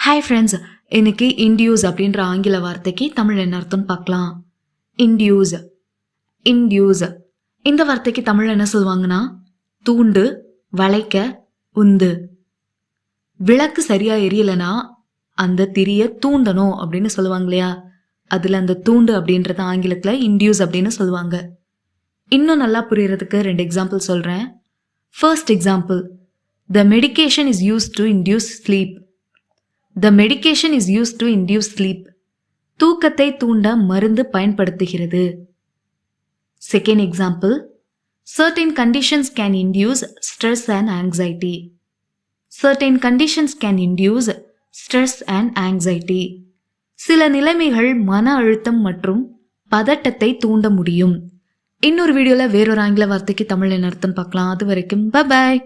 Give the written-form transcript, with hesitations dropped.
Hi friends, இன்னைக்கு induce அப்படின்ற ஆங்கில வார்த்தைக்கு தமிழ் என்ன அர்த்தம்னு பார்க்கலாம். இன்டியூஸ் இன்டியூஸ் இந்த வார்த்தைக்கு தமிழ் என்ன சொல்லுவாங்கன்னா, தூண்டு, வளைக்க, உந்து. விளக்கு சரியா எரியலைன்னா அந்த திரிய தூண்டணும் அப்படின்னு சொல்லுவாங்க இல்லையா, அதுல அந்த தூண்டு அப்படின்றத ஆங்கிலத்துல இன்டியூஸ் அப்படின்னு சொல்லுவாங்க. இன்னும் நல்லா புரியறதுக்கு 2 எக்ஸாம்பிள் சொல்றேன். First example, the medication is use to induce sleep. The medication is used to induce sleep. தூக்கத்தை தூண்ட மருந்து பயன்படுத்துகிறது. Second example, certain conditions can induce stress and anxiety. Certain conditions can induce stress and anxiety. சில நிலைமைகள் மன அழுத்தம் மற்றும் பதட்டத்தை தூண்ட முடியும். இன்னொரு வீடியோல வேறொரு ஆங்கில வார்த்தைக்கு தமிழ் என்ன அர்த்தம் பார்க்கலாம். அது வரைக்கும் பை பாய்.